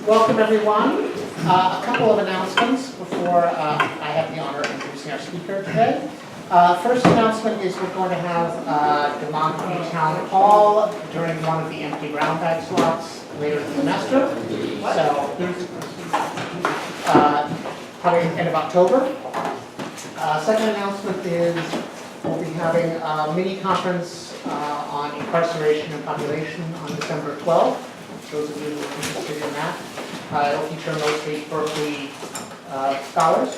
Welcome everyone. A couple of announcements before I have the honor of introducing our speaker today. First announcement is we're going to have Demography Town Hall during one of the empty brown bag slots later in the semester. So, probably end of October. Second announcement is we'll be having a mini conference on incarceration and population on December 12th. Those of you who are interested in that. It'll feature mostly Berkeley scholars.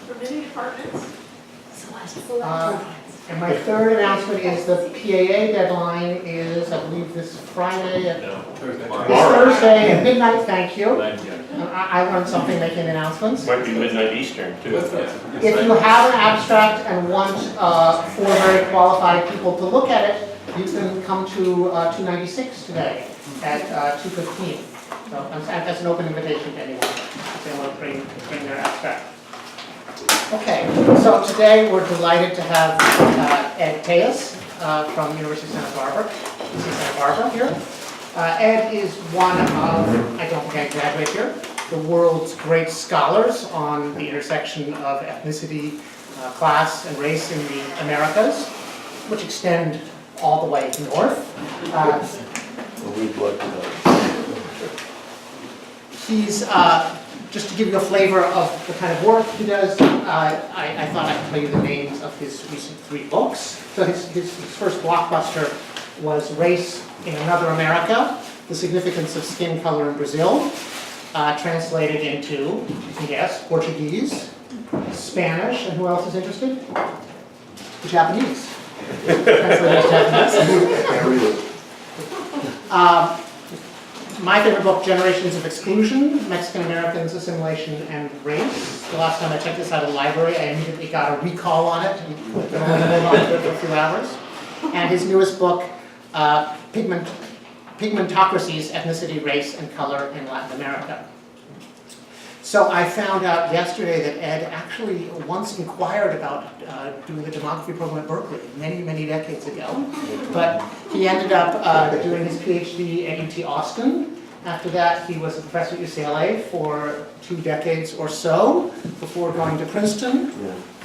For many departments. And my third announcement is the PAA deadline is, I believe, this Friday at Thursday at midnight. Thank you. I learned something making announcements. Might be midnight Eastern too. If you have an abstract and want four very qualified people to look at it, you can come to 296 today at 2:15. So that's an open invitation to anyone if they want to bring their abstract. Okay, so today we're delighted to have Ed Tejas from University of Santa Barbara here. Ed is one of, I don't think I graduate here, the world's great scholars on the intersection of ethnicity, class, and race in the Americas, which extend all the way north. He's, just to give you a flavor of the kind of work he does, I thought I'd tell you the names of his recent 3 books. So his first blockbuster was Race in Another America, The Significance of Skin Color in Brazil, translated into, you can guess, Portuguese, Spanish, and who else is interested? Japanese. Translated Japanese. My favorite book, Generations of Exclusion, Mexican Americans, Assimilation, and Race. The last time I checked this out of the library, I immediately got a recall on it and put it on it for a few hours. And his newest book, Pigmentocracies, Ethnicity, Race, and Color in Latin America. So I found out yesterday that Ed actually once inquired about doing the demography program at Berkeley many, many decades ago. But he ended up doing his PhD at UT Austin. After that, he was a professor at UCLA for 2 decades or so, before going to Princeton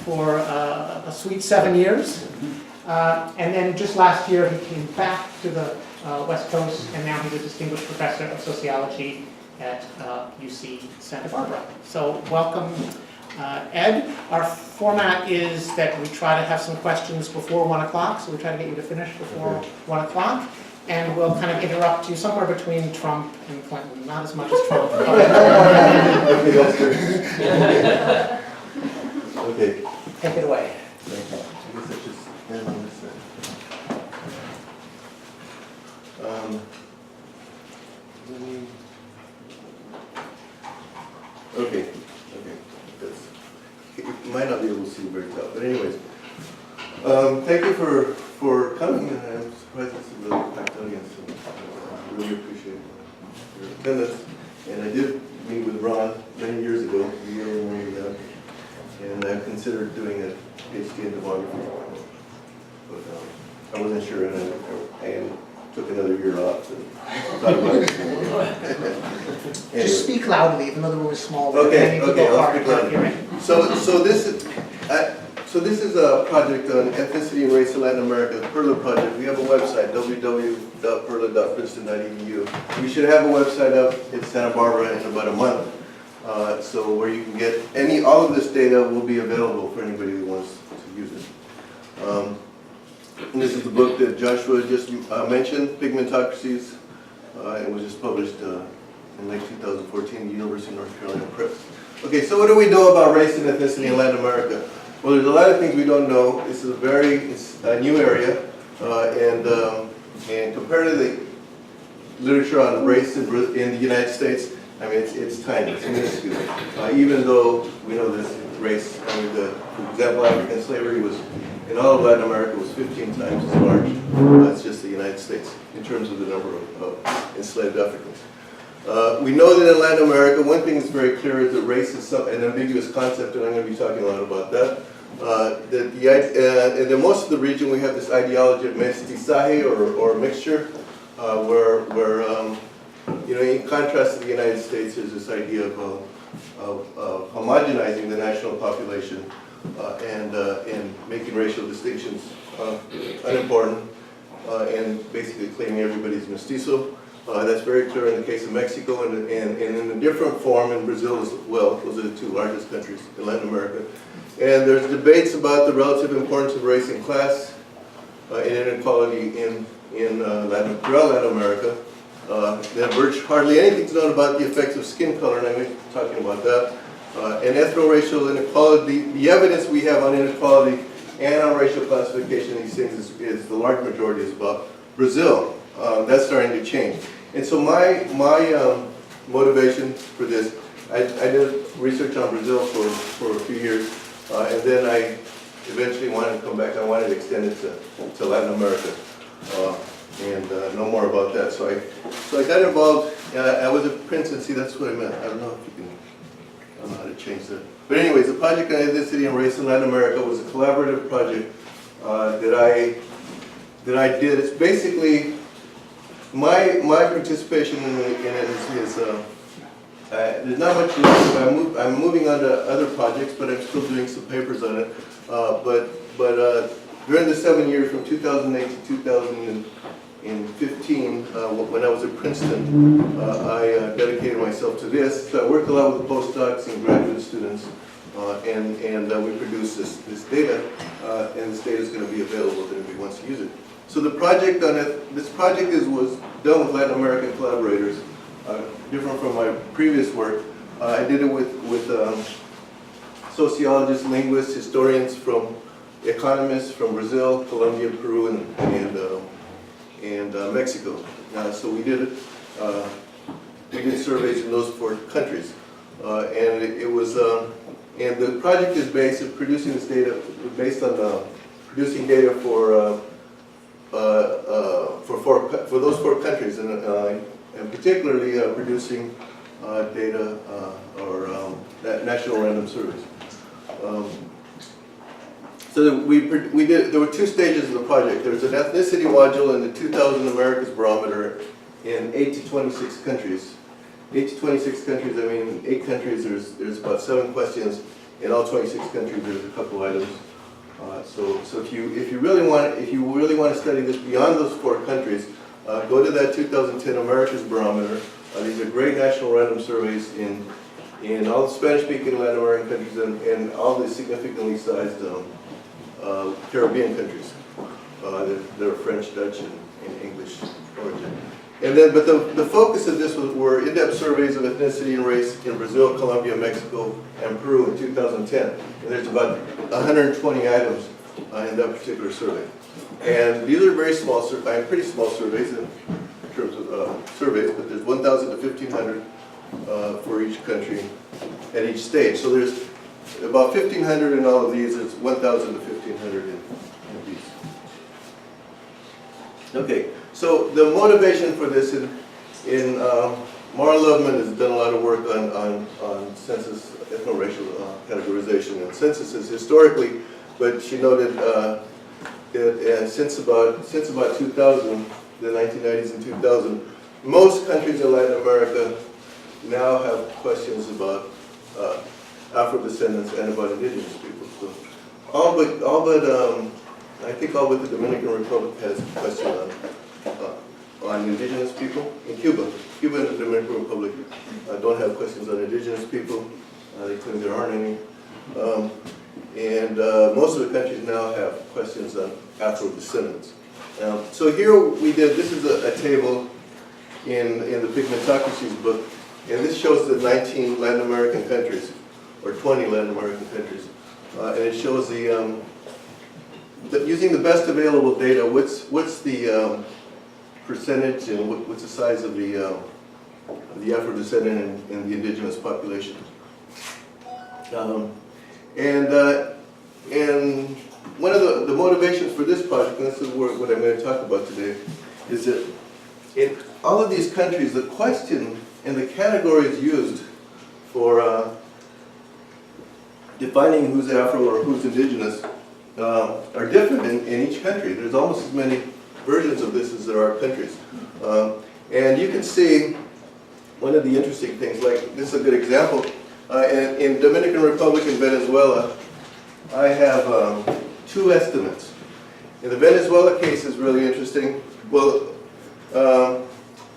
for a sweet 7 years. And then just last year, he came back to the West Coast, and now he's a distinguished professor of sociology at UC Santa Barbara. So welcome, Ed. Our format is that we try to have some questions before 1 o'clock, so we try to get you to finish before 1 o'clock. And we'll kind of interrupt you somewhere between Trump and Clinton, not as much as Trump. Okay, that's good. Okay. Take it away. Thank you. I guess I just stand on this side. Let me... Okay. You might not be able to see very well, but anyways. Thank you for coming, and I'm surprised it's a really packed audience, so I really appreciate your attendance. And I did meet with Ron many years ago, a year or more ago, and I considered doing a PhD in demography, but I wasn't sure, and I took another year off and thought about it. Anyway. Just speak loudly, even though the room is small. Okay, I'll speak loudly. So this is a project on ethnicity and race in Latin America, the PERLA project. We have a website, www.perla.princeton.edu. We should have a website up in Santa Barbara in about a month. So where you can get all of this data will be available for anybody who wants to use it. And this is the book that Joshua just mentioned, Pigmentocracies. It was just published in late 2014, University of North Carolina Press. Okay, so what do we know about race and ethnicity in Latin America? Well, there's a lot of things we don't know. This is a new area, and compared to the literature on race in the United States, I mean, it's tiny, it's minuscule. Even though we know this race, I mean, for example, African slavery was, in all of Latin America, was 15 times as large as just the United States in terms of the number of enslaved Africans. We know that in Latin America, one thing that's very clear is that race is an ambiguous concept, and I'm going to be talking a lot about that. And in most of the region, we have this ideology of mestizaje or mixture, where you know, in contrast to the United States, there's this idea of homogenizing the national population and making racial distinctions unimportant and basically claiming everybody's mestizo. That's very clear in the case of Mexico and in a different form in Brazil as well. Those are the two largest countries in Latin America. And there's debates about the relative importance of race and class and inequality throughout Latin America. Hardly anything's known about the effects of skin color, and I'm going to be talking about that. And ethno-racial inequality, the evidence we have on inequality and on racial classification of these things is the large majority is about Brazil. That's starting to change. And so my motivation for this, I did research on Brazil for a few years, and then I eventually wanted to come back. I wanted to extend it to Latin America and know more about that. So I got involved. I was at Princeton. See, that's what I meant. I don't know if you can. I don't know how to change that. But anyways, the project on ethnicity and race in Latin America was a collaborative project that I did. It's basically my participation in it is there's not much left. I'm moving on to other projects, but I'm still doing some papers on it. But during the 7 years from 2008 to 2015, when I was at Princeton, I dedicated myself to this. So I worked a lot with postdocs and graduate students, and we produced this data, and this data is going to be available if anybody wants to use it. So the project on it, this project was done with Latin American collaborators, different from my previous work. I did it with sociologists, linguists, historians, economists from Brazil, Colombia, Peru, and Mexico. So we did surveys in those 4 countries, and and the project is based on producing this data based on producing data for those 4 countries, and particularly producing data or national random surveys. So there were 2 stages of the project. There was an ethnicity module in the 2000 Americas Barometer in 8 to 26 countries. 8 to 26 countries, I mean, in 8 countries there's about 7 questions. In all 26 countries there's a couple items. So if you really want to study this beyond those 4 countries, go to that 2010 Americas Barometer. These are great national random surveys in all the Spanish-speaking Latin American countries and all the significantly sized Caribbean countries. They're French, Dutch, and English origin. And then, but the focus of this were in-depth surveys of ethnicity and race in Brazil, Colombia, Mexico, and Peru in 2010. And there's about 120 items in that particular survey. And these are very small, pretty small surveys in terms of surveys, but there's 1,000 to 1,500 for each country at each stage. So there's about 1,500 in all of these. There's 1,000 to 1,500 in these. Okay, so the motivation for this Mara Loveman has done a lot of work on census, ethno-racial categorization and censuses historically, but she noted that since about 2000, the 1990s and 2000, most countries in Latin America now have questions about Afro-descendants and about indigenous people. So I think all but the Dominican Republic has a question on indigenous people. In Cuba and the Dominican Republic don't have questions on indigenous people. They claim there aren't any. And most of the countries now have questions on Afro-descendants. So here we did, this is a table in the Pigmentocracy's book, and this shows the 19 Latin American countries, or 20 Latin American countries. And it shows using the best available data, what's the percentage and what's the size of the Afro-descendant in the indigenous population. And one of the motivations for this project, and this is what I'm going to talk about today, is that in all of these countries, the question and the categories used for defining who's Afro or who's indigenous are different in each country. There's almost as many versions of this as there are countries. And you can see one of the interesting things, like this is a good example. In Dominican Republic and Venezuela, I have 2 estimates. In the Venezuela case is really interesting. Well,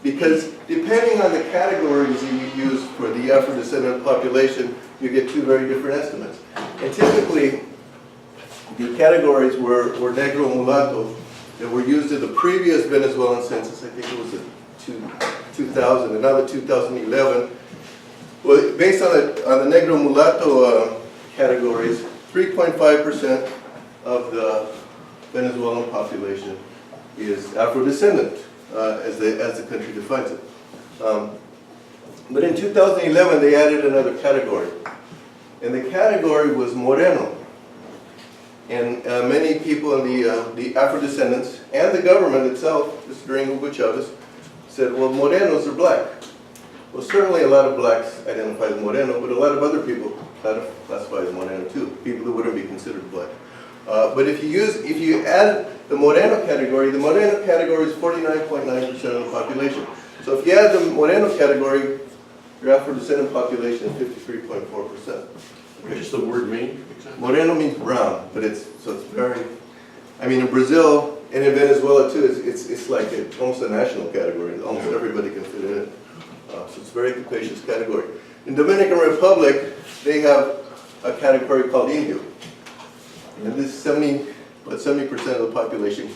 because depending on the categories that you use for the Afro-descendant population, you get 2 very different estimates. And typically, the categories were Negro and Mulatto that were used in the previous Venezuelan census. I think it was in 2000, and now the 2011. Well, based on the Negro Mulatto categories, 3.5% of the Venezuelan population is Afro-descendant, as the country defines it. But in 2011, they added another category, and the category was Moreno. And many people in the Afro-descendants and the government itself, just during Hugo Chavez, said, well, Morenos are black. Well, certainly a lot of blacks identify as Moreno, but a lot of other people classify as Moreno too, people that wouldn't be considered black. But if you add the Moreno category is 49.9% of the population. So if you add the Moreno category, your Afro-descendant population is 53.4%. What does the word mean? Moreno means brown, but it's very, I mean, in Brazil and in Venezuela too, it's like almost a national category. Almost everybody can fit in it. So it's a very capacious category. In Dominican Republic, they have a category called Indio. And this 70% of the population,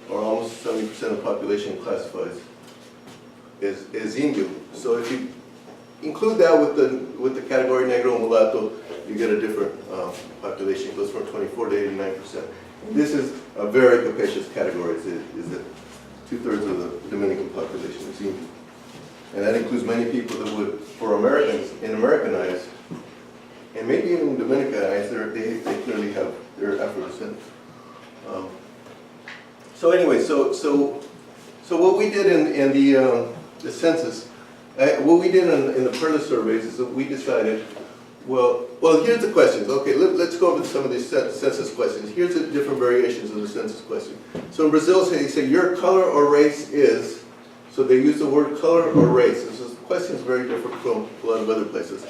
or almost 70% of the population classifies as Indio. So if you include that with the category Negro and Mulatto, you get a different population. It goes from 24 to 89%. This is a very capacious category. Is that 2/3 of the Dominican population is Indio. And that includes many people that would, for Americans, in American eyes, and maybe even in Dominican eyes, they clearly have their Afro-descent. So anyway, so what we did in the census, what we did in the PERLA surveys is that we decided, well, here's the questions. Okay, let's go over some of these census questions. Here's the different variations of the census question. So in Brazil, they say your color or race is. So they use the word color or race. This question is very different from a lot of other places.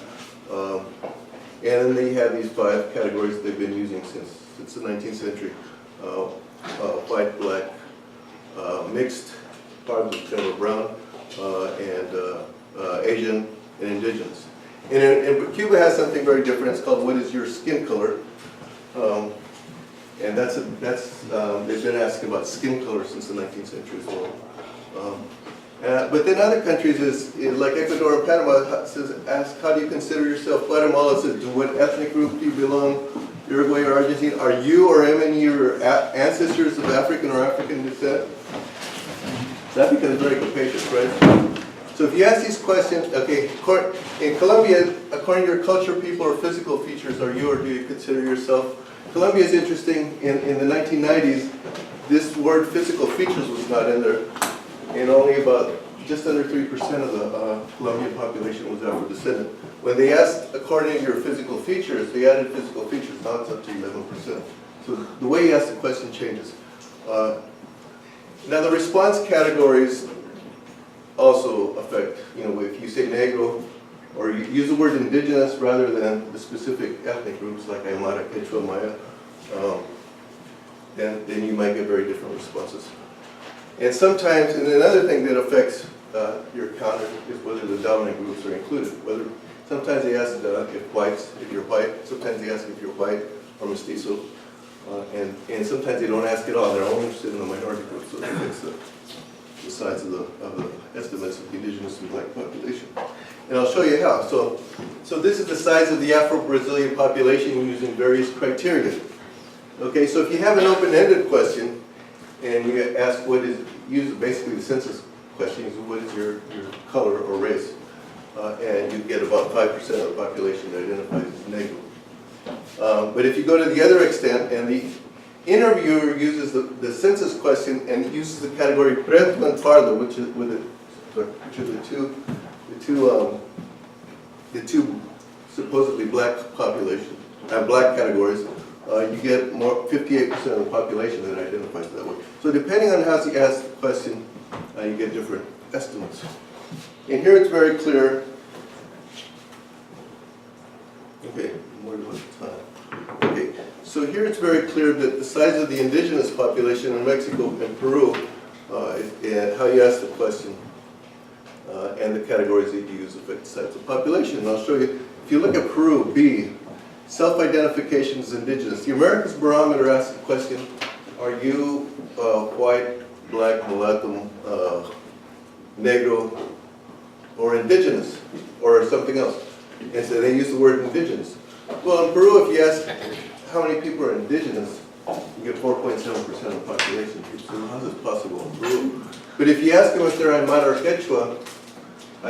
And then they have these 5 categories they've been using since the 19th century. White, black, mixed, part of kind of brown, and Asian and indigenous. And Cuba has something very different. It's called what is your skin color? And they've been asking about skin color since the 19th century as well. But then other countries, like Ecuador and Panama, ask how do you consider yourself? Guatemala says, to what ethnic group do you belong? Uruguay or Argentina, are you or any of your ancestors of African or African descent? That becomes very capacious, right? So if you ask these questions, okay, in Colombia, according to your culture, people, or physical features, are you or do you consider yourself? Colombia is interesting. In the 1990s, this word physical features was not in there. And only about just under 3% of the Colombian population was Afro-descendant. When they asked, according to your physical features, they added physical features, now it's up to 11%. So the way you ask the question changes. Now the response categories also affect, if you say Negro, or you use the word indigenous rather than the specific ethnic groups like Aymara, Quechua, Maya, then you might get very different responses. And sometimes, and another thing that affects your counter is whether the dominant groups are included. Sometimes they ask if you're white, sometimes they ask if you're white or mestizo, and sometimes they don't ask at all. They're only interested in the minority group, so that affects the size of the estimates of the indigenous and black population. And I'll show you how. So this is the size of the Afro-Brazilian population using various criteria. Okay, so if you have an open-ended question, and you ask use basically the census question, is what is your color or race? And you get about 5% of the population that identifies as Negro. But if you go to the other extent, and the interviewer uses the census question and uses the category preto and pardo, which are the two supposedly black populations. black categories, you get more 58% of the population that identifies that way. So depending on how you ask the question, you get different estimates. And here it's very clear. Okay, more than time. Okay, so here it's very clear that the size of the indigenous population in Mexico and Peru, and how you ask the question, and the categories that you use affect the size of the population. And I'll show you. If you look at Peru, B, self-identification as indigenous. The Americas Barometer asks the question, are you white, black, mulatto, negro, or indigenous, or something else? And so they use the word indigenous. Well, in Peru, if you ask how many people are indigenous, you get 4.7% of the population. So how is this possible in Peru? But if you ask them if they're Aymara or Quechua,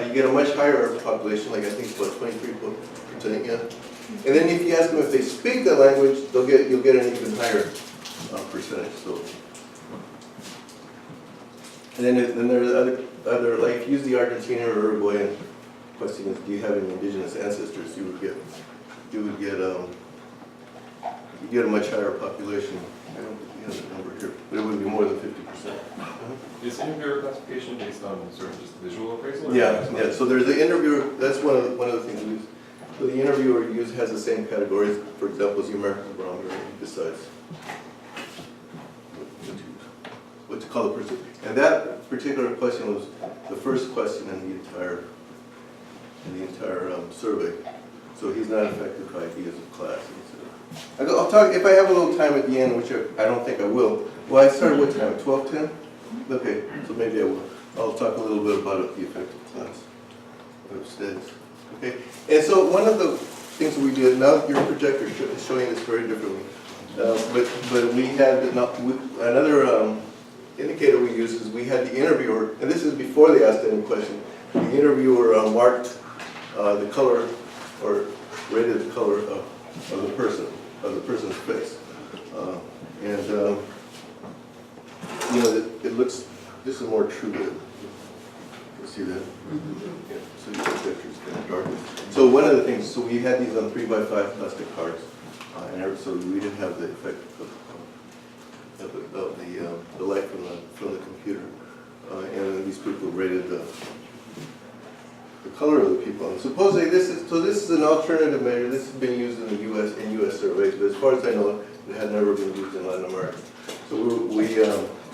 you get a much higher population, like I think it's about 23%, yeah. And then if you ask them if they speak the language, you'll get an even higher percentage. So, and then there's other like use the Argentina or Uruguayan question is, do you have any indigenous ancestors? You would get a much higher population. I don't think we have the number here, but it would be more than 50%. Is interviewer classification based on sort of just visual appraisal? Yeah. So there's the interviewer. That's one of the things we use. So the interviewer has the same categories, for example, as the American Barometer. He decides what to call the person. And that particular question was the first question in the entire survey. So he's not affected by ideas of class. I'll talk if I have a little time at the end, which I don't think I will. Well, I started what time? 12:10. Okay, so maybe I will. I'll talk a little bit about the effect of class of status. Okay, and so one of the things we did, now your projector is showing this very differently, but we had another indicator we used is we had the interviewer, and this is before they asked any question, the interviewer marked the color or rated the color of the person's face. It looks, this is more true to, you see that? Yeah, so your picture is kind of dark. So one of the things, so we had these on 3x5 plastic cards, and so we didn't have the effect of the light from the computer. And these people rated the color of the people. And supposedly this is an alternative measure. This has been used in the U.S. surveys, but as far as I know, it had never been used in Latin America. So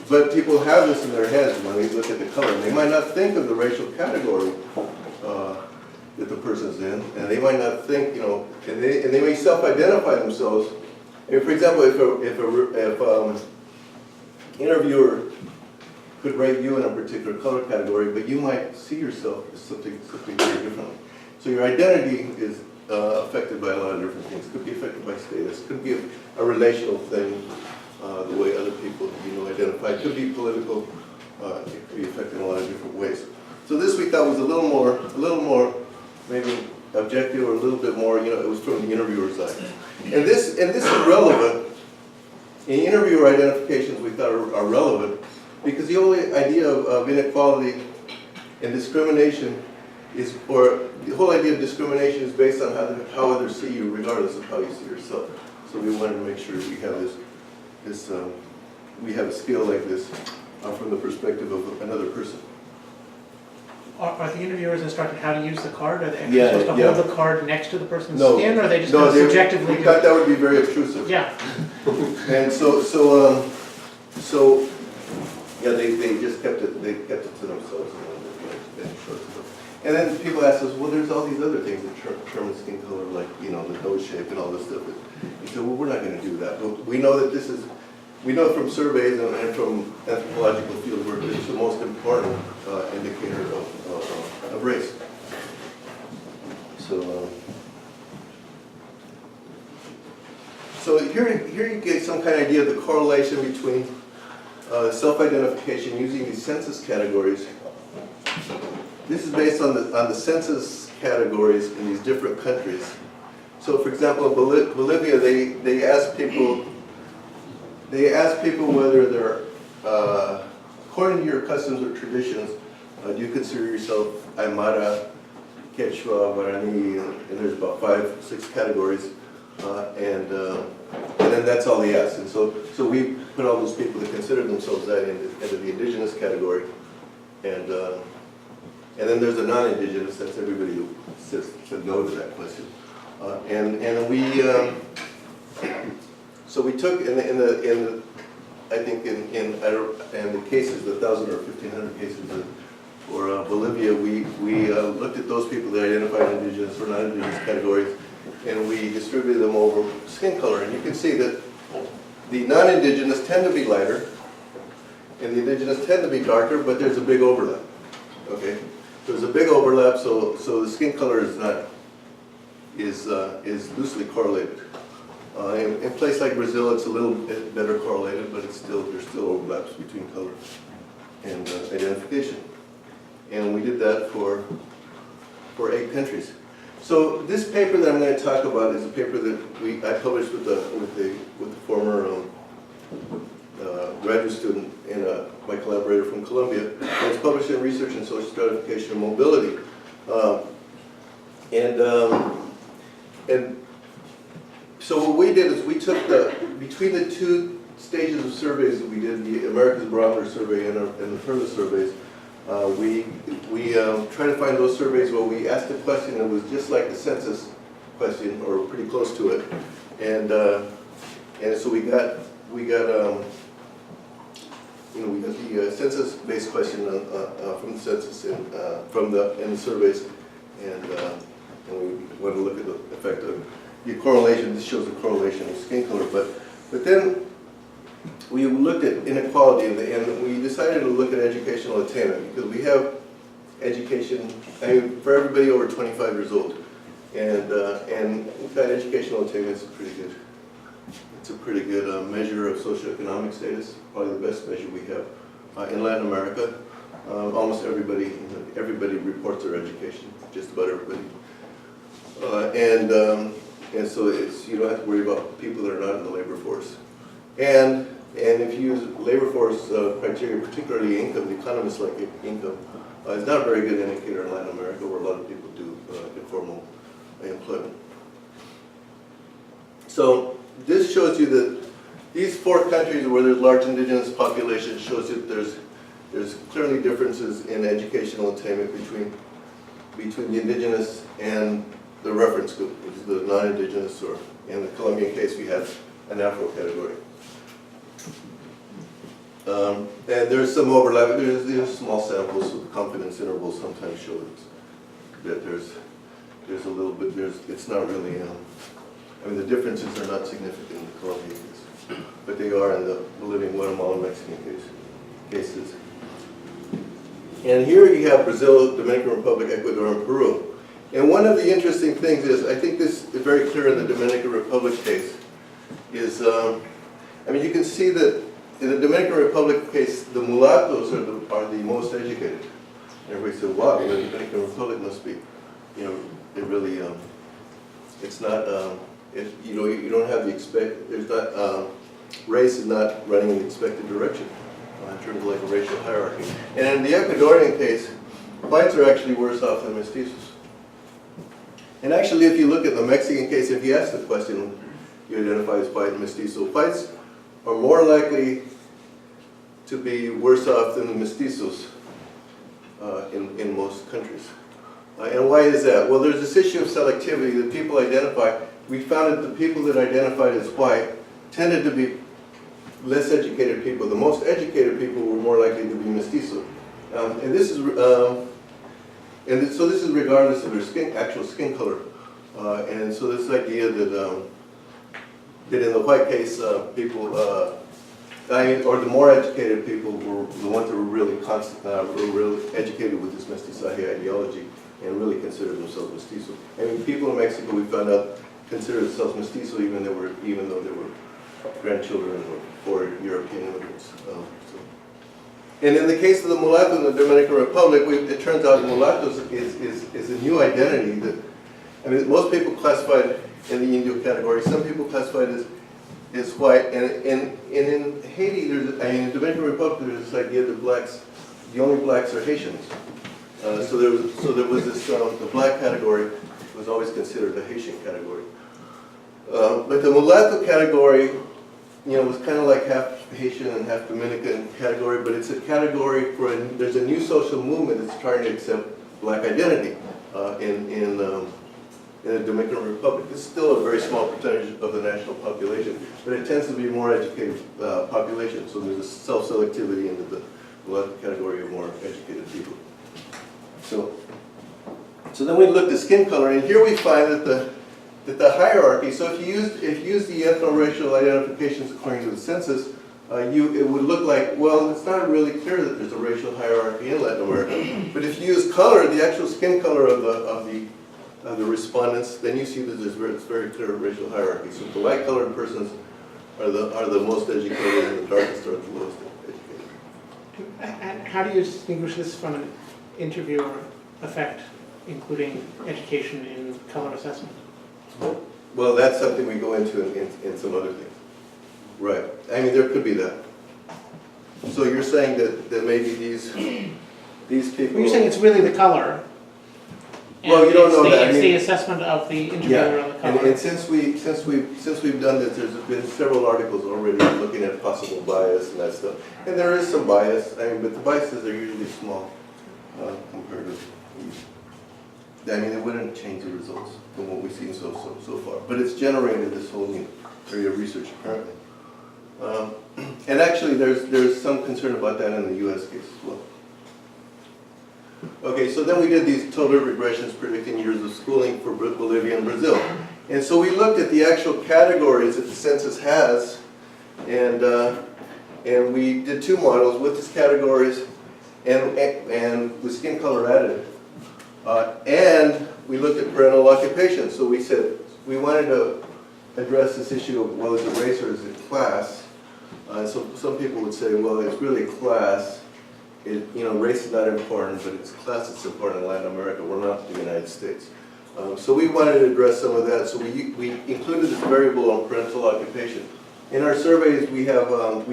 but people have this in their heads when they look at the color. And they might not think of the racial category that the person's in, and they might not think, and they may self-identify themselves. And for example, if interviewer could rate you in a particular color category, but you might see yourself as something very different. So your identity is affected by a lot of different things. It could be affected by status. It could be a relational thing, the way other people identify. It could be political. It could be affected in a lot of different ways. So this we thought was a little more maybe objective, or a little bit more. It was from the interviewer's side. And this is relevant. In interviewer identifications, we thought are relevant. Because the whole idea of inequality and discrimination is, or the whole idea of discrimination is based on how others see you, regardless of how you see yourself. So we wanted to make sure we have we have a skill like this from the perspective of another person. Are the interviewers instructed how to use the card? Are they actually Yeah, supposed to yeah. hold the card next to the person's No. skin, or are they just No, kind of subjectively? we thought that would be very obtrusive. Yeah. And yeah, they just kept it to themselves. And then people ask us, well, there's all these other things that determine skin color, like the nose shape and all this stuff. You said, well, we're not going to do that. But we know that we know from surveys and from anthropological field work that it's the most important indicator of race. So here you get some kind of idea of the correlation between self-identification using these census categories. This is based on the census categories in these different countries. So, for example, in Bolivia, they ask people whether they're, according to your customs or traditions, do you consider yourself Aymara, Quechua, Guarani, and there's about 5-6 categories. And then that's all they asked. And so we put all those people that consider themselves that into the indigenous category. And then there's the non-indigenous, that's everybody who said no to that question. And we, so we took in the I think in the cases, the 1,000 or 1,500 cases for Bolivia, we looked at those people that identified indigenous or non-indigenous categories, and we distributed them over skin color. And you can see that the non-indigenous tend to be lighter, and the indigenous tend to be darker, but there's a big overlap. Okay, there's a big overlap, so the skin color is loosely correlated. In a place like Brazil, it's a little bit better correlated, but there's still overlaps between color and identification. And we did that for 8 countries. So this paper that I'm going to talk about is a paper that I published with the former graduate student and my collaborator from Colombia. And it's published in Research in Social Stratification and Mobility. And so what we did is we took between the 2 stages of surveys that we did, the America's Barometer survey and the PERLA surveys, we tried to find those surveys where we asked a question that was just like the census question, or pretty close to it, and so we got the census-based question from the census and in the surveys, and we want to look at the effect of the correlation. This shows the correlation of skin color, but then we looked at inequality, and we decided to look at educational attainment, because we have education, I mean, for everybody over 25 years old, and we've got educational attainment. It's a pretty good measure of socioeconomic status, probably the best measure we have in Latin America. Almost everybody reports their education, just about everybody, and so you don't have to worry about people that are not in the labor force. And if you use labor force criteria, particularly income, the economists like income, it's not a very good indicator in Latin America, where a lot of people do informal employment. So this shows you that these 4 countries where there's large indigenous populations shows you that there's clearly differences in educational attainment between the indigenous and the reference group, which is the non-indigenous, or in the Colombian case we had an Afro category. And there's some overlap. There's small samples, so the confidence intervals sometimes show that there's a little bit. It's not really. I mean, the differences are not significant in the Colombian case, but they are in the Bolivian, Guatemalan, Mexican cases. And here you have Brazil, Dominican Republic, Ecuador, and Peru. And one of the interesting things is, I think this is very clear in the Dominican Republic case, is, I mean, you can see that in the Dominican Republic case, the mulattoes are the most educated. And everybody said, wow, the Dominican Republic must be, it really, it's not, you don't have there's not, race is not running in the expected direction in terms of like a racial hierarchy. And in the Ecuadorian case, whites are actually worse off than mestizos. And actually, if you look at the Mexican case, if you ask the question, you identify as white and mestizo, whites are more likely to be worse off than the mestizos in most countries. And why is that? Well, there's this issue of selectivity that people identify. We found that the people that identified as white tended to be less educated people. The most educated people were more likely to be mestizo. And this is, so this is regardless of their actual skin color. And so this idea that in the white case, people, or the more educated people were the ones that were really educated with this mestizaje ideology and really considered themselves mestizo. I mean, people in Mexico, we found out, considered themselves mestizo even though they were grandchildren or European immigrants. And in the case of the mulatto in the Dominican Republic, it turns out mulattoes is a new identity that, I mean, most people classified in the Indio category. Some people classified as white. And in Haiti, in the Dominican Republic, there's this idea that the only blacks are Haitians. So there was this, the black category was always considered a Haitian category. But the mulatto category, was kind of like half Haitian and half Dominican category, but it's a category for, there's a new social movement that's trying to accept black identity in the Dominican Republic. It's still a very small percentage of the national population, but it tends to be a more educated population, so there's a self-selectivity into the mulatto category of more educated people. So then we looked at skin color, and here we find that the hierarchy, so if you use the ethno-racial identifications according to the census, it would look like, well, it's not really clear that there's a racial hierarchy in Latin America. But if you use color, the actual skin color of the respondents, then you see that it's very clear racial hierarchy. So the light-colored persons are the most educated, and the darkest are the lowest educated. And how do you distinguish this from an interviewer effect, including education in color assessment? Well, that's something we go into in some other things. Right. I mean, there could be that. So you're saying that maybe these people... Well, you're saying it's really the color. Well, you don't know that. It's the assessment of the interviewer of the color. And since we've done this, there's been several articles already looking at possible bias and that stuff. And there is some bias, but the biases are usually small compared to these. I mean, it wouldn't change the results from what we've seen so far. But it's generated this whole new area of research, apparently. And actually, there's some concern about that in the U.S. case as well. Okay, so then we did these Tobit regressions predicting years of schooling for Bolivia and Brazil. And so we looked at the actual categories that the census has, and we did two models with these categories and with skin color added. And we looked at parental occupation. So we said we wanted to address this issue of, well, is it race or is it class? So some people would say, well, it's really class. Race is not important, but it's class that's important in Latin America. We're not the United States. So we wanted to address some of that. So we included this variable on parental occupation. In our surveys, we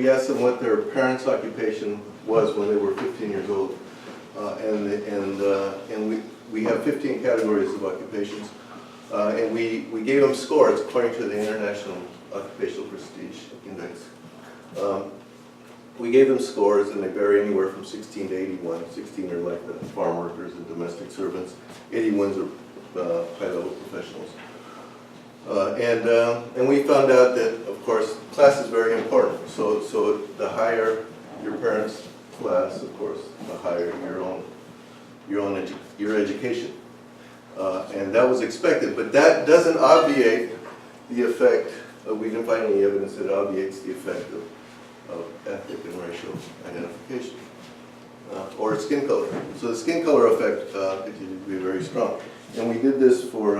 asked them what their parents' occupation was when they were 15 years old. And we have 15 categories of occupations. And we gave them scores according to the International Occupational Prestige Index. We gave them scores, and they vary anywhere from 16 to 81. 16 are like the farm workers and domestic servants. 81s are high-level professionals. And we found out that, of course, class is very important. So the higher your parents' class, of course, the higher your education. And that was expected, but that doesn't obviate the effect. We didn't find any evidence that obviates the effect of ethnic and racial identification or skin color. So the skin color effect continues to be very strong. And we did this for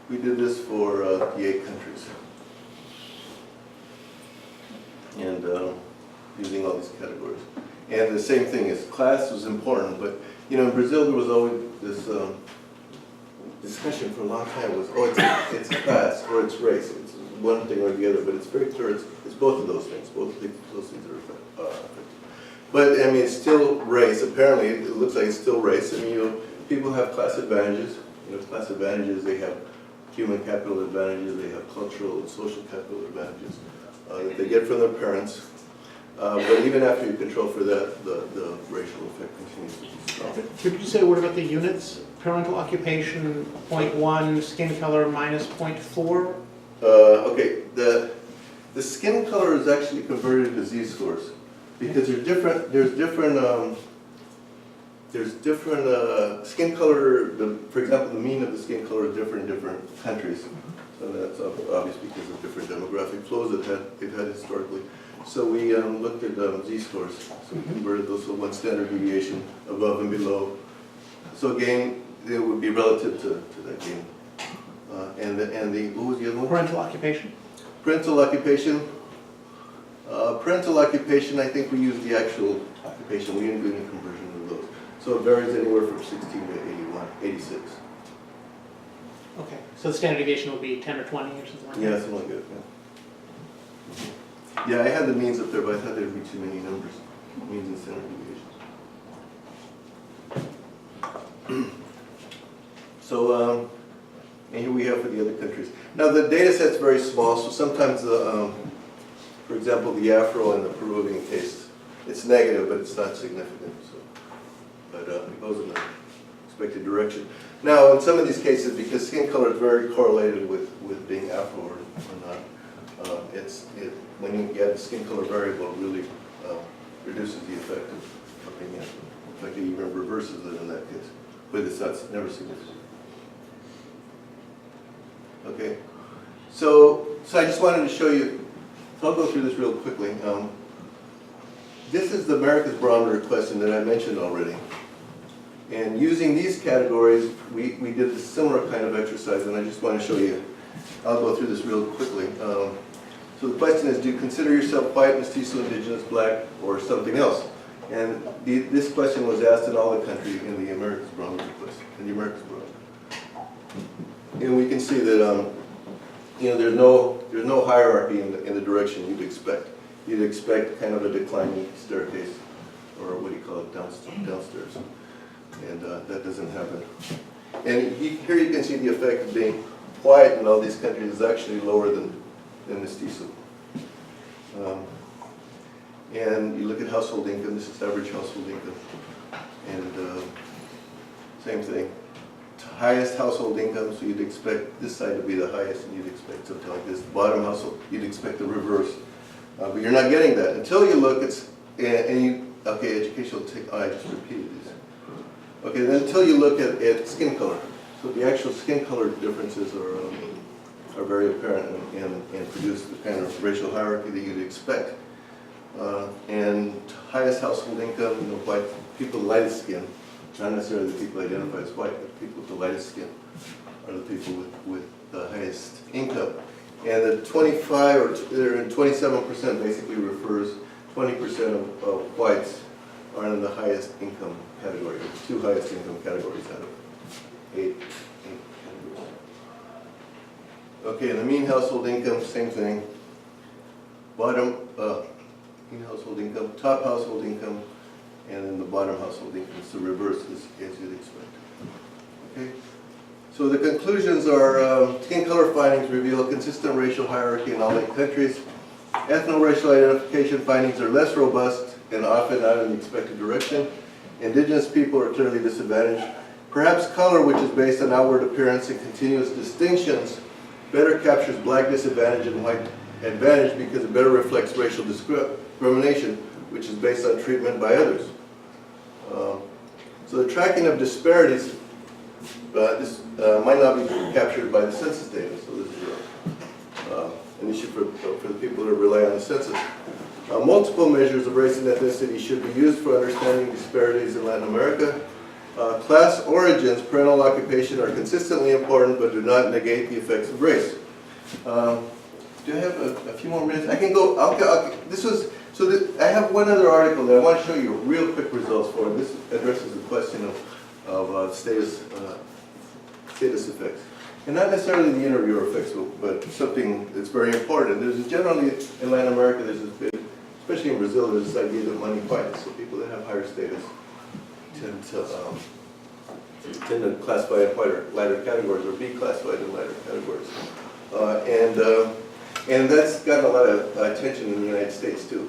the 8 countries, and using all these categories. And the same thing is class was important, but in Brazil there was always this discussion for a long time was, oh, it's class or it's race. It's one thing or the other, but it's very clear it's both of those things. Both those things are affected. But I mean, it's still race. Apparently, it looks like it's still race. I mean, people have class advantages. Class advantages. They have human capital advantages. They have cultural and social capital advantages that they get from their parents. But even after you control for that, the racial effect continues to be strong. Could you say what about the units? Parental occupation 0.1, skin color -0.4. Okay, the skin color is actually converted to z-scores because there's different skin color. For example, the mean of the skin color is different in different countries, so that's obvious because of different demographic flows they've had historically. So we looked at z-scores, so we converted those to one standard deviation above and below. So again, it would be relative to that gain. What was the other one? Parental occupation. Parental occupation. Parental occupation, I think we used the actual occupation. We didn't do any conversion of those. So it varies anywhere from 16 to 81, 86. Okay, so the standard deviation will be 10 or 20 or something like that? Yeah, something like that, yeah. Yeah, I had the means up there, but I thought there'd be too many numbers. Means and standard deviations. So, And here we have for the other countries. Now the data set's very small, so sometimes for example, the Afro and the Peruvian case, it's negative, but it's not significant. So, but it goes in the expected direction. Now, in some of these cases, because skin color is very correlated with being Afro or not, when you add the skin color variable, it really reduces the effect of being Afro. In fact, it even reverses it in that case, but it's never significant. Okay, so I just wanted to show you. So I'll go through this real quickly. This is the America's Barometer question that I mentioned already. And using these categories, we did a similar kind of exercise, and I just want to show you. I'll go through this real quickly. So the question is, do you consider yourself white, mestizo, indigenous, black, or something else? And this question was asked in all the country in the America's Barometer question, in the America's Barometer. And we can see that there's no hierarchy in the direction you'd expect. You'd expect kind of a declining staircase, or what do you call it, downstairs. And that doesn't happen. And here you can see the effect of being white in all these countries is actually lower than mestizo. And you look at household income, this is average household income. And same thing. Highest household income, so you'd expect this side to be the highest, and you'd expect something like this. Bottom household, you'd expect the reverse. But you're not getting that until you look at, okay, educational, I just repeated these. Okay, then until you look at skin color. So the actual skin color differences are very apparent and produce the kind of racial hierarchy that you'd expect. And highest household income, white people with lightest skin, not necessarily the people identified as white, but people with the lightest skin are the people with the highest income. And the 25 or 27% basically refers 20% of whites are in the highest income category, the two highest income categories out of 8 categories. Okay, and the mean household income, same thing. Bottom, mean household income, top household income, and then the bottom household income. It's the reverse as you'd expect. Okay? So the conclusions are skin color findings reveal a consistent racial hierarchy in all 8 countries. Ethnoracial identification findings are less robust and often not in the expected direction. Indigenous people are clearly disadvantaged. Perhaps color, which is based on outward appearance and continuous distinctions, better captures black disadvantage and white advantage because it better reflects racial discrimination, which is based on treatment by others. So the tracking of disparities this might not be captured by the census data. So this is an issue for the people that rely on the census. Multiple measures of race and ethnicity should be used for understanding disparities in Latin America. Class origins, parental occupation are consistently important but do not negate the effects of race. Do I have a few more minutes? I can go, I have one other article that I want to show you real quick results for. This addresses the question of status effects. And not necessarily the interviewer effects, but something that's very important. There's generally, in Latin America, there's this big, especially in Brazil, there's this idea that money fights. So people that have higher status tend to classify in lighter categories or be classified in lighter categories. And that's gotten a lot of attention in the United States too,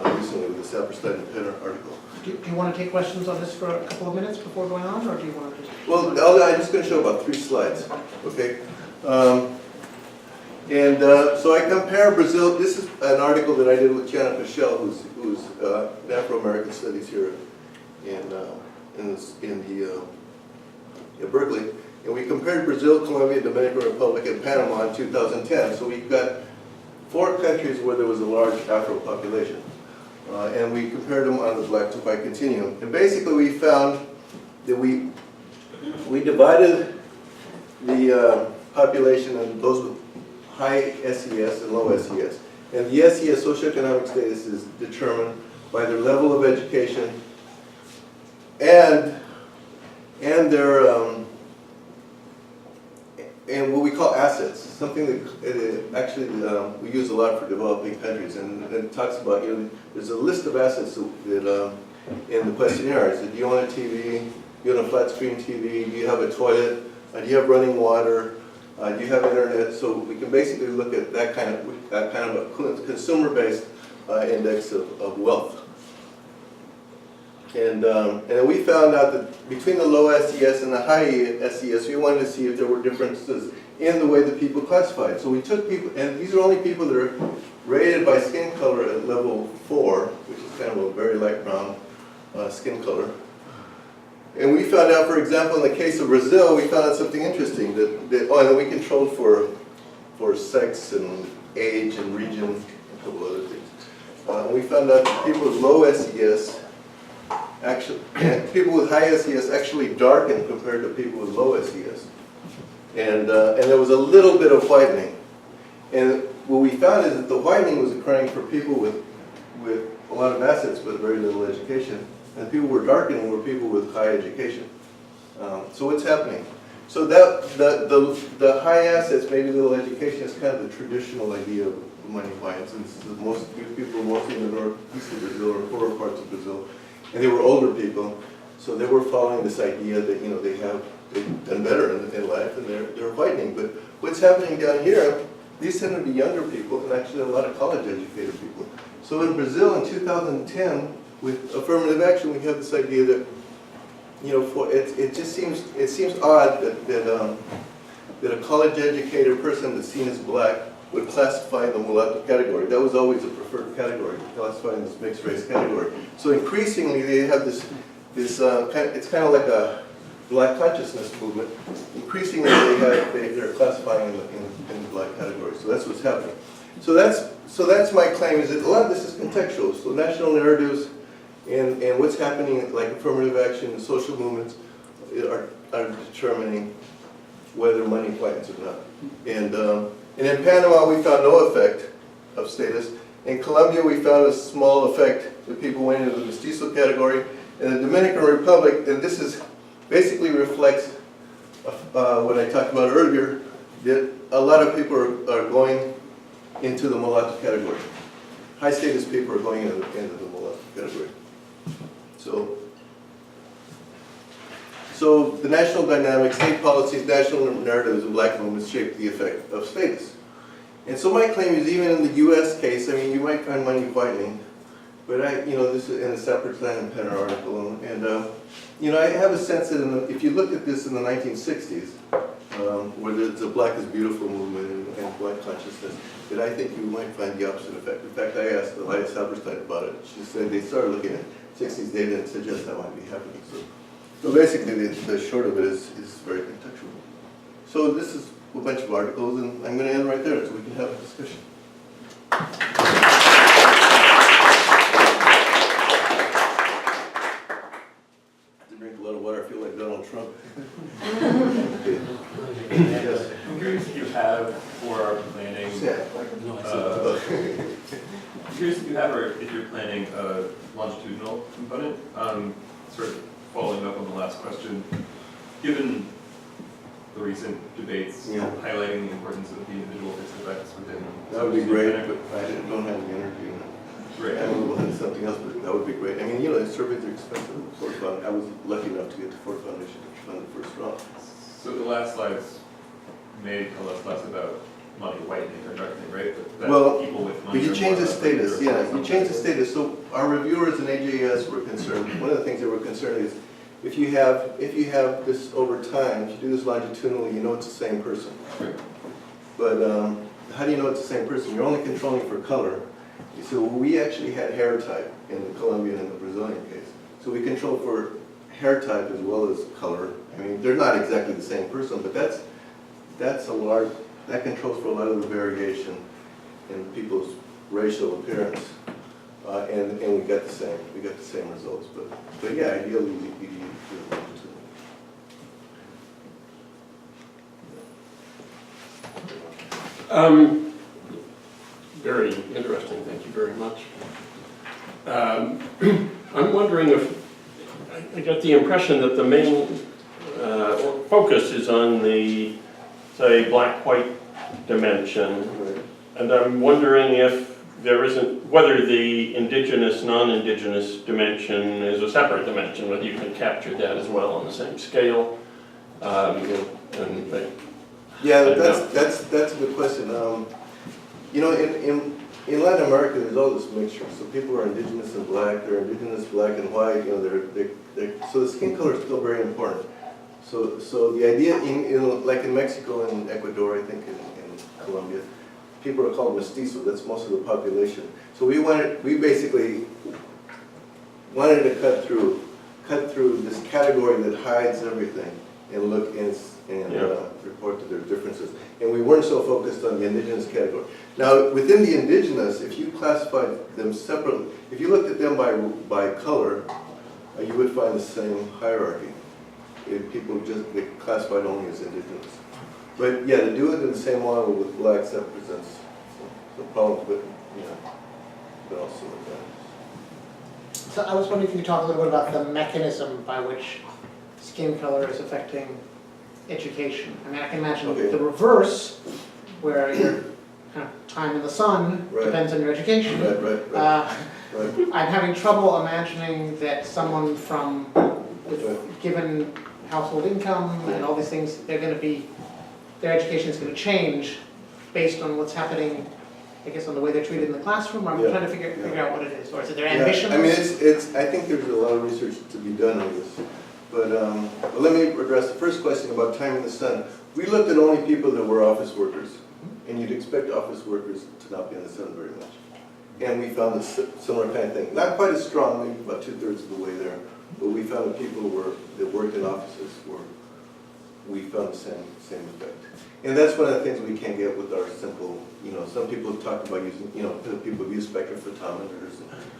recently with the Saperstein and Penner article. Do you want to take questions on this for a couple of minutes before going on, or do you want to just... Well, I'm just going to show about 3 slides, okay? So I compare Brazil. This is an article that I did with Jana Pichel, who's in Afro-American Studies here in Berkeley. And we compared Brazil, Colombia, Dominican Republic, and Panama in 2010. So we've got 4 countries where there was a large Afro population. And we compared them on the black to white continuum. And basically we found that we divided the population into those with high SES and low SES. And the SES, socioeconomic status, is determined by their level of education and their and what we call assets, something that actually we use a lot for developing countries. And it talks about, there's a list of assets that in the questionnaire. It said, do you own a TV? Do you own a flat screen TV? Do you have a toilet? Do you have running water? You have internet, so we can basically look at that kind of a consumer-based index of wealth. And then we found out that between the low SES and the high SES, we wanted to see if there were differences in the way that people classified. So we took people, and these are only people that are rated by skin color at level 4, which is kind of a very light brown skin color. And we found out, for example, in the case of Brazil, we found out something interesting, that and we controlled for sex and age and region and a couple other things. We found out that people with low SES, actually, people with high SES actually darken compared to people with low SES. And there was a little bit of whitening. And what we found is that the whitening was occurring for people with a lot of assets but very little education. And people were darkening were people with high education. So what's happening? So that the high assets, maybe little education, is kind of the traditional idea of money whites. And most people were mostly in the northeast of Brazil or poorer parts of Brazil, and they were older people. So they were following this idea that they've done better in life and they're whitening. But what's happening down here? These tend to be younger people and actually a lot of college-educated people. So in Brazil in 2010. With affirmative action, we have this idea that, it seems odd that a college-educated person that's seen as black would classify in the mulatto category. That was always a preferred category, classifying this mixed race category. So increasingly, they have this it's kind of like a black consciousness movement. Increasingly, they're classifying in the black category. So that's what's happening. So that's my claim, is that a lot of this is contextual. So national narratives. And what's happening, like affirmative action and social movements, are determining whether money whitens or not. And in Panama, we found no effect of status. In Colombia, we found a small effect that people went into the mestizo category. In the Dominican Republic, and this is basically reflects what I talked about earlier, that a lot of people are going into the mulatto category. High status people are going into the mulatto category. So the national dynamics, state policies, national narratives of black movements shape the effect of status. And so my claim is, even in the U.S. case, I mean, you might find money whitening, but this is in a separate Plan and Penner article, and I have a sense that if you look at this in the 1960s, where there's a Black is Beautiful movement and black consciousness, that I think you might find the opposite effect. In fact, I asked Elias Halberstein about it. She said they started looking at 60s data and suggest that might be happening. So basically, the short of it is very contextual. So this is a bunch of articles, and I'm going to end right there so we can have a discussion. To drink a lot of water, I feel like Donald Trump. Yes. I'm curious if you have, for our planning, I'm curious if you have, or if you're planning a longitudinal component, sort of following up on the last question, given the recent debates highlighting the importance of the individual effects within. That would be great, but I don't have the energy. Right. I mean, we'll have something else, but that would be great. I mean, the surveys are expensive. Ford Foundation, I was lucky enough to get the Ford Foundation to fund the first round. So the last slides may tell us less about money whitening or darkening, right? But Well, people with money but you are change the more status, likely to you change the status. So our reviewers in AJS were concerned, one of the things they were concerned is, if you have this over time, if you do this longitudinally, you know it's the same person. Right. But how do you know it's the same person? You're only controlling for color. So we actually had hair type in the Colombian and the Brazilian case. So we control for hair type as well as color. I mean, they're not exactly the same person, but that controls for a lot of the variation in people's racial appearance. And we got the same results. But yeah, ideally you do it. Very interesting, thank you very much. I'm wondering if, I got the impression that the main focus is on the, say, black-white dimension. Right. And I'm wondering if there isn't, whether the indigenous, non-indigenous dimension is a separate dimension, whether you can capture that as well on the same scale. And Yeah, I don't that's a good question. You know, in Latin America, there's all this mixture. So people are indigenous and black, they're indigenous, black and white. You know, so the skin color is still very important. So the idea like in Mexico and Ecuador, I think in Colombia, people are called mestizo. That's most of the population. So we basically wanted to cut through this category that hides everything and look and report to their differences. And we weren't so focused on the indigenous category. Now, within the indigenous, if you classified them separately, if you looked at them by color, you would find the same hierarchy. If people they classified only as indigenous. But yeah, to do it in the same model with blacks, that presents some problems, but also advantages. So I was wondering if you could talk a little bit about the mechanism by which skin color is affecting education. I mean, I can imagine the reverse, where your kind of time in the sun depends on your education. Right. I'm having trouble imagining that someone from with given household income and all these things, their education is going to change based on what's happening, I guess, on the way they're treated in the classroom. Or I'm trying to figure out what it is, or is it their ambitions? I mean, I think there's a lot of research to be done on this. But let me address the first question about time in the sun. We looked at only people that were office workers, and you'd expect office workers to not be in the sun very much. And we found a similar kind of thing. Not quite as strong, maybe about 2/3 of the way there, but we found that people that worked in offices we found the same effect. And that's one of the things we can't get with our simple, some people have talked about using, people use spectrophotometers.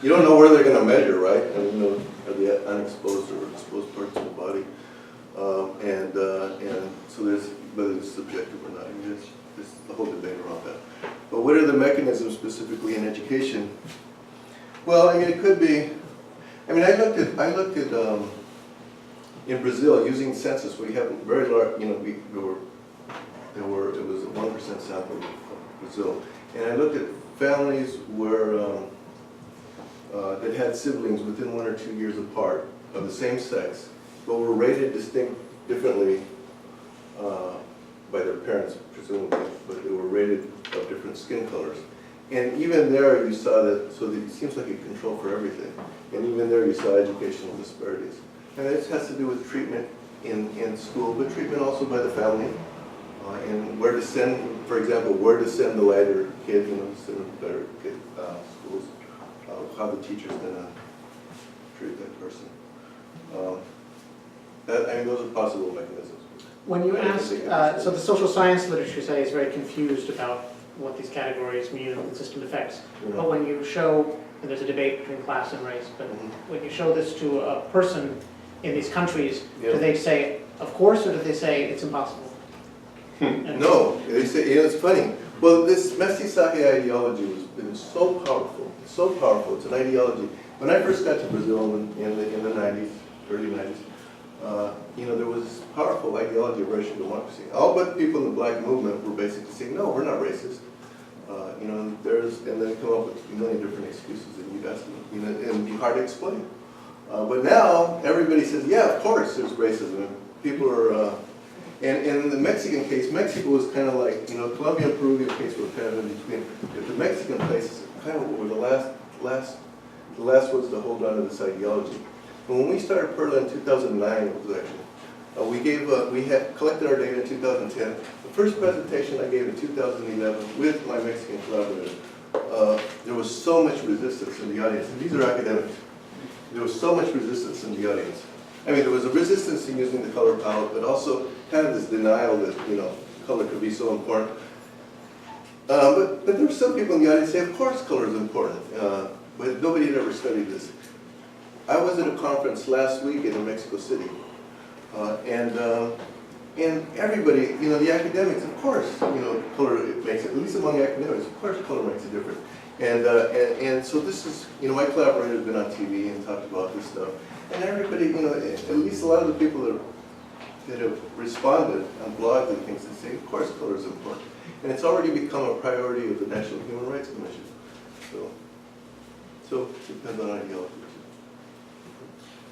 You don't know where they're going to measure, right? And are they unexposed or exposed parts of the body? And so there's, whether it's subjective or not, I mean, there's a whole debate around that. But what are the mechanisms specifically in education? Well, I mean, it could be, I mean, I looked at in Brazil, using census, we have very large, it was a 1% sample of Brazil. And I looked at families where, that had siblings within 1 or 2 years apart of the same sex, but were rated differently by their parents, presumably, but they were rated of different skin colors. And even there you saw that, so that it seems like a control for everything. And even there you saw educational disparities. And this has to do with treatment in school, but treatment also by the family. And where to send, for example, where to send the lighter kid, send them to better kid schools, how the teacher's gonna treat that person. I mean, those are possible mechanisms. When you ask, so the social science literature, say, is very confused about what these categories mean and consistent effects. But when you show, and there's a debate between class and race, but when you show this to a person in these countries, do they say, of course, or do they say it's impossible? No, they say, it's funny. Well, this mestizaje ideology has been so powerful, it's an ideology. When I first got to Brazil in the 90s, early 90s, there was this powerful ideology of racial democracy. All but people in the black movement were basically saying, no, we're not racist. And then come up with a million different excuses that you'd ask them, and it'd be hard to explain. But now, everybody says, yeah, of course there's racism. And people are, and in the Mexican case, Mexico was kind of like, Colombia and Peruvian case were kind of in between. But the Mexican places kind of were the last ones to hold on to this ideology. And when we started PERLA in 2009, it was actually, we had collected our data in 2010. The first presentation I gave in 2011 with my Mexican collaborator, there was so much resistance in the audience. And these are academics. There was so much resistance in the audience. I mean, there was a resistance in using the color palette, but also kind of this denial that, color could be so important. But there were some people in the audience say, of course color is important, but nobody had ever studied this. I was at a conference last week in Mexico City, and everybody, the academics, of course, color makes it, at least among academics, of course color makes a difference. And so this is, my collaborator has been on TV and talked about this stuff. And everybody, at least a lot of the people that have responded on blogs and things, they say, of course color is important. And it's already become a priority of the National Human Rights Commission. So it depends on ideology.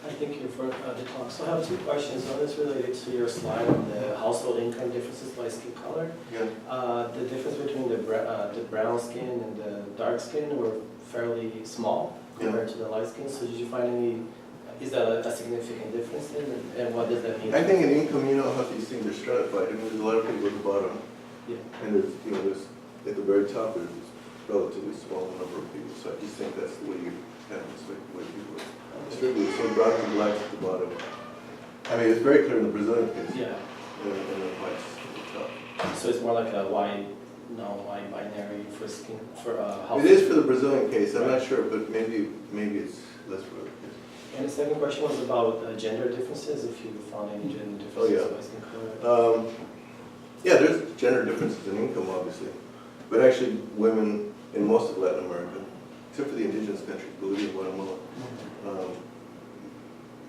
Hi, thank you for the talk. So I have two questions. One is related to your slide on the household income differences by skin color. Yeah. The difference between the brown skin and the dark skin were fairly small compared to the light skin. So did you find any, is that a significant difference then? And what does that mean? I think in income, you know how these things are stratified. I mean, there's a lot of people at the bottom, Yeah. and there's, you know, there's, at the very top, there's a relatively small number of people. So I just think that's the way you kind of expect the way people are. Strictly, so brown and blacks at the bottom. I mean, it's very clear in the Brazilian case. Yeah. And the whites at the top. So it's more like a wide, non-wide binary for skin, for household. It is for the Brazilian case, I'm not sure, but maybe it's less for other cases. And the second question was about gender differences, if you found any gender differences Oh, yeah. by skin color. Yeah, there's gender differences in income, obviously. But actually, women in most of Latin America, except for the indigenous countries, Bolivia and Guatemala,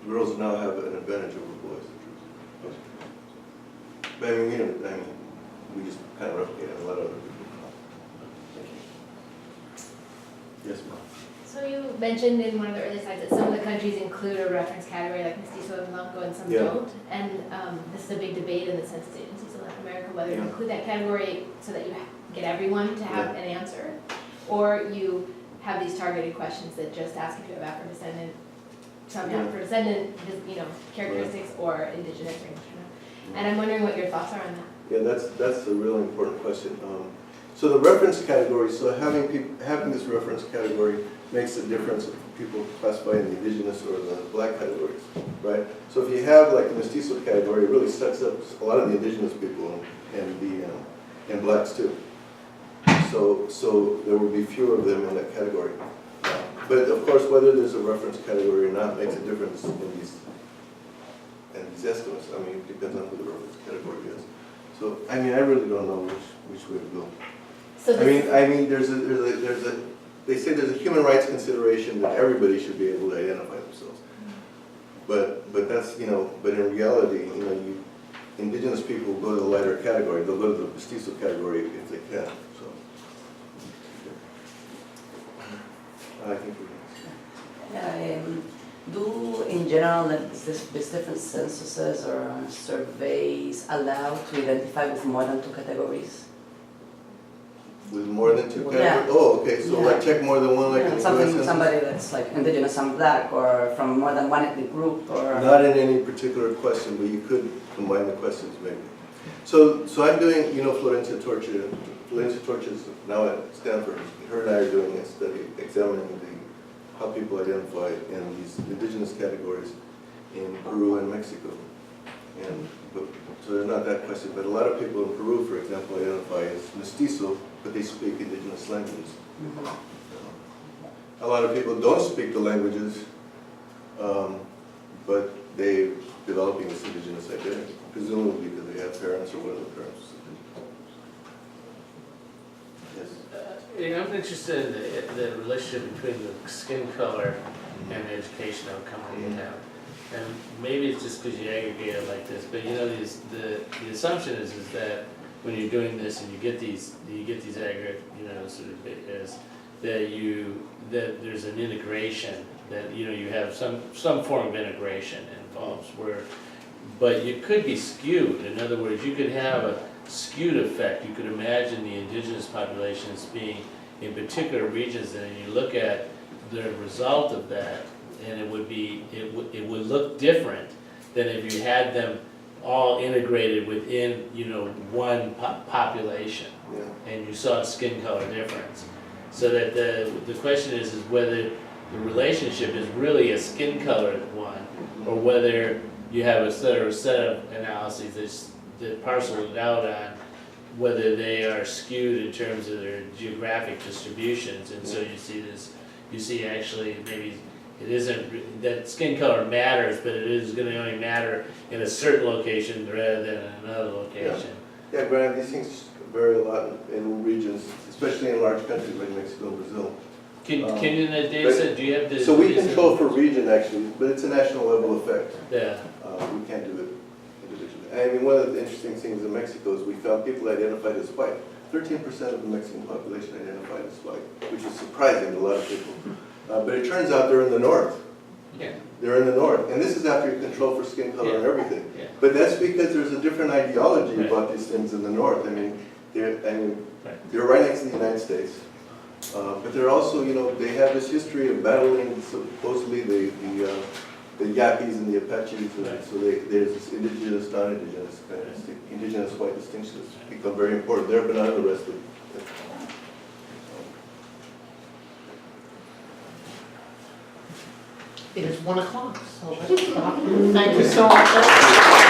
girls now have an advantage over boys. But I mean, we just kind of replicate it a lot of other people. Yes, ma'am. So you mentioned in one of the early slides that some of the countries include a reference category like mestizo and blanco and some Yeah. don't. And this is a big debate in the census agencies in Latin America, whether you Yeah. include that category so that you get everyone to have an answer, or you have these targeted questions that just ask if you have Afro-descendant, some Yeah. Afro-descendant, characteristics, or indigenous or international. And I'm wondering what your thoughts are on that. Yeah, that's a really important question. So the reference category, so having this reference category makes a difference if people classify in the indigenous or the black categories, right? So if you have like the mestizo category, it really sets up a lot of the indigenous people and blacks too. So there will be fewer of them in that category. But of course, whether there's a reference category or not makes a difference in these estimates. I mean, it depends on who the reference category is. So I mean, I really don't know which way to go. So I mean, they say there's a human rights consideration that everybody should be able to identify themselves. But that's, but in reality, indigenous people will go to the lighter category. They'll go to the mestizo category if they can. So I think do in general these different censuses or surveys allow to identify with more than two categories? with more than two categories. Yeah. Oh, okay. So Yeah. like check more than one, like in the US census? Somebody that's like indigenous and black, or from more than one ethnic group, or Not in any particular question, but you could combine the questions maybe. So I'm doing, Florencia Torcha. Florencia Torcha is now at Stanford. Her and I are doing a study examining how people identify in these indigenous categories in Peru and Mexico. So they're not that question, but a lot of people in Peru, for example, identify as mestizo, but they speak indigenous languages. A lot of people don't speak the languages, but they're developing this indigenous identity, presumably because they have parents or one of the parents is indigenous. Yes. I'm interested in the relationship between the skin color and the education outcome that you have. And maybe it's just because you aggregate it like this, but the assumption is that when you're doing this and you get these aggregate, sort of is that there's an integration, that you have some form of integration involves but you could be skewed. In other words, you could have a skewed effect. You could imagine the indigenous populations being in particular regions, and you look at the result of that, and it would look different than if you had them all integrated within one population, and you saw a skin color difference. So that the question is whether the relationship is really a skin colored one, or whether you have a set of analyses that parcel it out on whether they are skewed in terms of their geographic distributions, and so you see actually maybe it isn't that skin color matters, but it is going to only matter in a certain location rather than in another location. Yeah, Brian, these things vary a lot in regions, especially in large countries like Mexico and Brazil. Can you in the data set, do you have the... So we control for region actually, but it's a national level effect. Yeah. We can't do it individually. I mean, one of the interesting things in Mexico is we found people identified as white. 13% of the Mexican population identified as white, which is surprising to a lot of people. But it turns out they're in the north. Yeah. They're in the north, and this is after you control for skin color and Yeah. everything. Yeah. But that's because there's a different ideology Right. about these things in the north. I mean, they're Right. right next to the United States. But they're also, you know, they have this history of battling supposedly the Yapis and the Apaches. And Right. so there's this indigenous, non-indigenous, kind of indigenous white distinction that's become very important there, but not in the rest of it. It is 1 o'clock, so let's stop. Thank you so much.